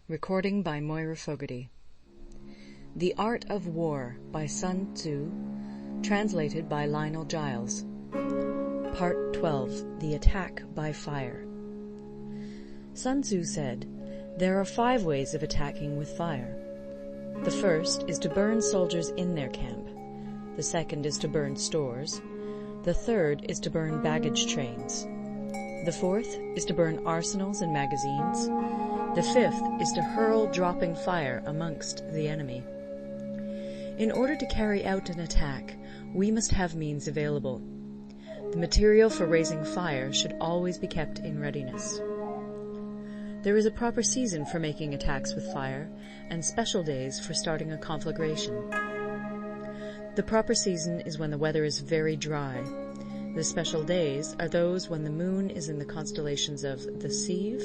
Recording by Moira Fogarty. The Art of War by Sun Tzu, translated by Lionel Giles. Part 12. The Attack by Fire. Sun Tzu said, "There are 5 ways of attacking with fire. The first is to burn soldiers in their camp. The second is to burn stores. The third is to burn baggage trains. The fourth is to burn arsenals and magazines. The fifth is to hurl dropping fire amongst the enemy." In order to carry out an attack, we must have means available. The material for raising fire should always be kept in readiness. There is a proper season for making attacks with fire, and special days for starting a conflagration. The proper season is when the weather is very dry. The special days are those when the moon is in the constellations of the Sieve,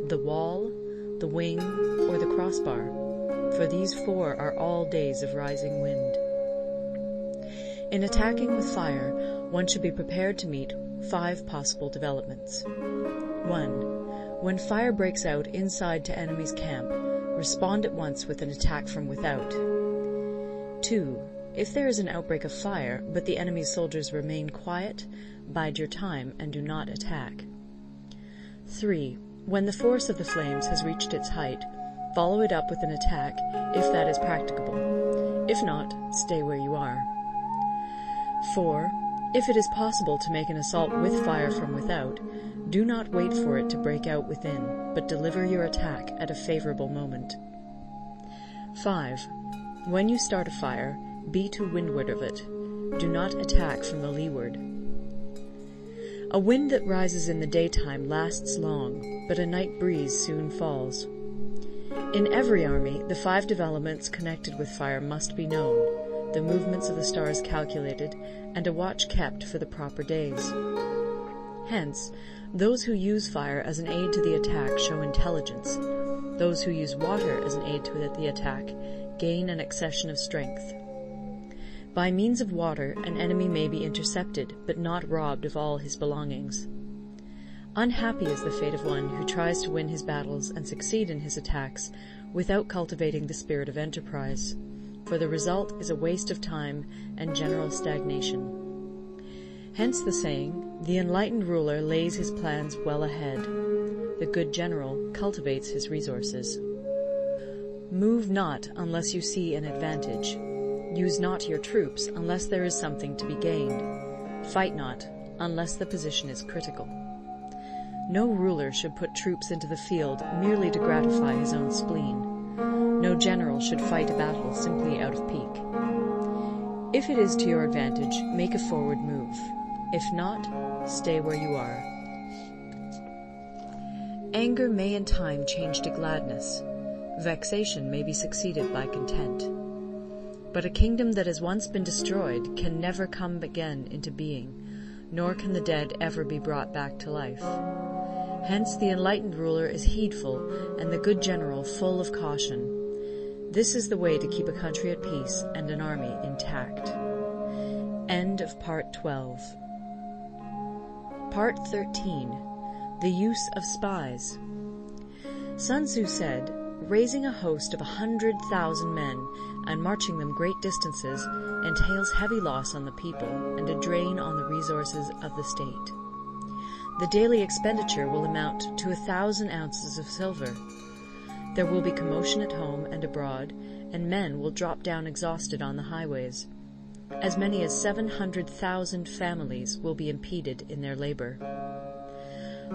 the Wall, the Wing, or the Crossbar, for these 4 are all days of rising wind. In attacking with fire, one should be prepared to meet 5 possible developments. 1. When fire breaks out inside to enemy's camp, respond at once with an attack from without. 2. If there is an outbreak of fire, but the enemy's soldiers remain quiet, bide your time and do not attack. 3. When the force of the flames has reached its height, follow it up with an attack, if that is practicable. If not, stay where you are. 4. If it is possible to make an assault with fire from without, do not wait for it to break out within, but deliver your attack at a favorable moment. 5. When you start a fire, be to windward of it. Do not attack from the leeward. A wind that rises in the daytime lasts long, but a night breeze soon falls. In every army, the 5 developments connected with fire must be known, the movements of the stars calculated, and a watch kept for the proper days. Hence, those who use fire as an aid to the attack show intelligence. Those who use water as an aid to the attack gain an accession of strength. By means of water, an enemy may be intercepted, but not robbed of all his belongings. Unhappy is the fate of one who tries to win his battles and succeed in his attacks without cultivating the spirit of enterprise, for the result is a waste of time and general stagnation. Hence the saying, "The enlightened ruler lays his plans well ahead. The good general cultivates his resources." Move not unless you see an advantage. Use not your troops unless there is something to be gained. Fight not unless the position is critical. No ruler should put troops into the field merely to gratify his own spleen. No general should fight a battle simply out of pique. If it is to your advantage, make a forward move. If not, stay where you are. Anger may in time change to gladness. Vexation may be succeeded by content. But a kingdom that has once been destroyed can never come again into being, nor can the dead ever be brought back to life. Hence the enlightened ruler is heedful, and the good general full of caution. This is the way to keep a country at peace and an army intact. End of Part 12. Part 13. The Use of Spies. Sun Tzu said, "Raising a host of 100,000 men and marching them great distances entails heavy loss on the people and a drain on the resources of the state. The daily expenditure will amount to 1,000 ounces of silver. There will be commotion at home and abroad, and men will drop down exhausted on the highways. As many as 700,000 families will be impeded in their labor.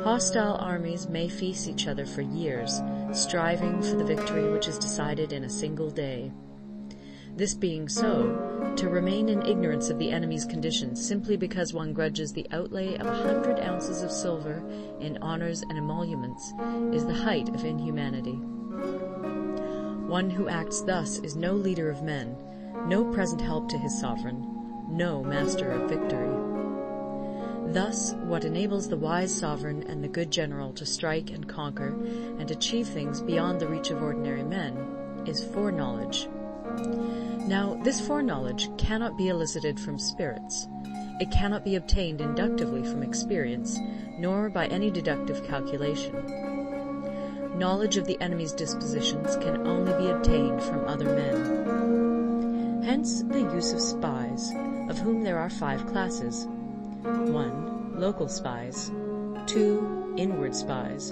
Hostile armies may feast each other for years, striving for the victory which is decided in a single day. This being so, to remain in ignorance of the enemy's condition simply because one grudges the outlay of 100 ounces of silver in honors and emoluments is the height of inhumanity. One who acts thus is no leader of men, no present help to his sovereign, no master of victory. Thus, what enables the wise sovereign and the good general to strike and conquer and achieve things beyond the reach of ordinary men is foreknowledge. Now, this foreknowledge cannot be elicited from spirits. It cannot be obtained inductively from experience, nor by any deductive calculation. knowledge of the enemy's dispositions can only be obtained from other men. Hence the use of spies, of whom there are 5 classes. 1. Local spies. 2. Inward spies.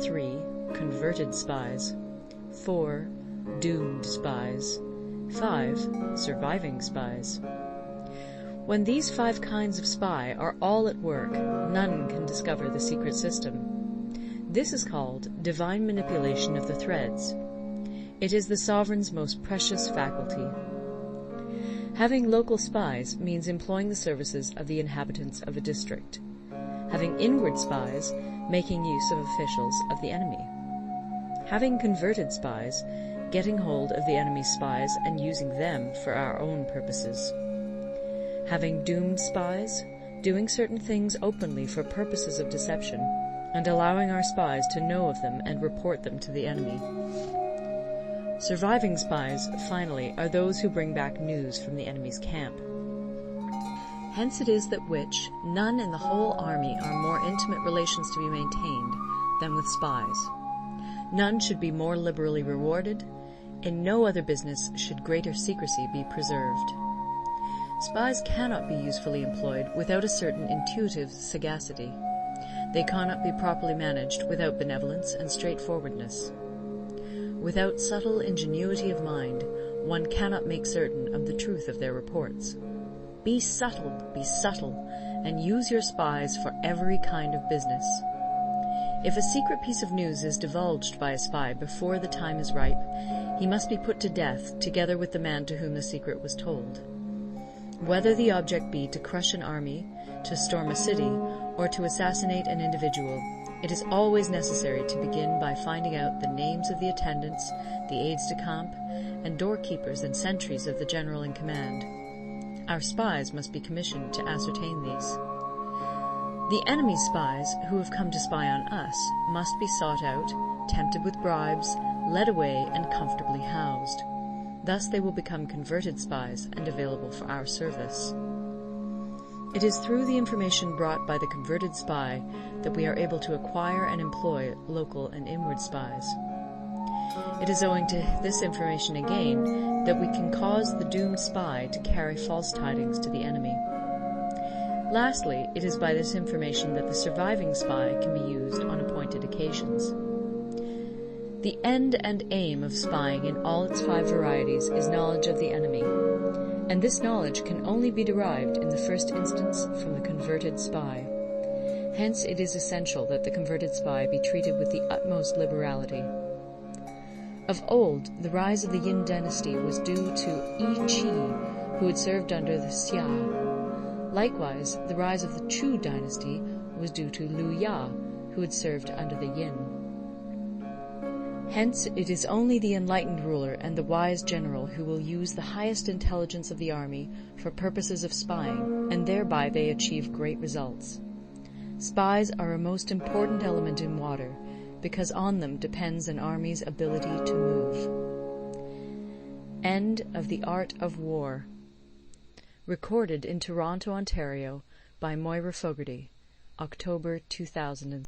3. Converted spies. 4. Doomed spies. 5. Surviving spies. When these 5 kinds of spy are all at work, none can discover the secret system. This is called divine manipulation of the threads. It is the sovereign's most precious faculty. Having local spies means employing the services of the inhabitants of a district. Having inward spies, making use of officials of the enemy. Having converted spies, getting hold of the enemy's spies and using them for our own purposes. Having doomed spies, doing certain things openly for purposes of deception, and allowing our spies to know of them and report them to the enemy. Surviving spies, finally, are those who bring back news from the enemy's camp. Hence it is that which none in the whole army are more intimate relations to be maintained than with spies. None should be more liberally rewarded. In no other business should greater secrecy be preserved. Spies cannot be usefully employed without a certain intuitive sagacity. They cannot be properly managed without benevolence and straightforwardness. Without subtle ingenuity of mind, one cannot make certain of the truth of their reports. Be subtle, and use your spies for every kind of business. If a secret piece of news is divulged by a spy before the time is ripe, he must be put to death together with the man to whom the secret was told. Whether the object be to crush an army, to storm a city, or to assassinate an individual, it is always necessary to begin by finding out the names of the attendants, the aides-de-camp, and doorkeepers and sentries of the general in command. Our spies must be commissioned to ascertain these. The enemy's spies, who have come to spy on us, must be sought out, tempted with bribes, led away, and comfortably housed. Thus they will become converted spies and available for our service. It is through the information brought by the converted spy that we are able to acquire and employ local and inward spies. It is owing to this information again that we can cause the doomed spy to carry false tidings to the enemy. Lastly, it is by this information that the surviving spy can be used on appointed occasions. The end and aim of spying in all its 5 varieties is knowledge of the enemy, and this knowledge can only be derived in the first instance from the converted spy. Hence it is essential that the converted spy be treated with the utmost liberality. Of old, the rise of the Yin dynasty was due to Yi Qi, who had served under the Xia. Likewise, the rise of the Chu dynasty was due to Liu Ya, who had served under the Yin. Hence, it is only the enlightened ruler and the wise general who will use the highest intelligence of the army for purposes of spying, and thereby they achieve great results. Spies are a most important element in water, because on them depends an army's ability to move. End of The Art of War. Recorded in Toronto, Ontario by Moira Fogarty, October 2003.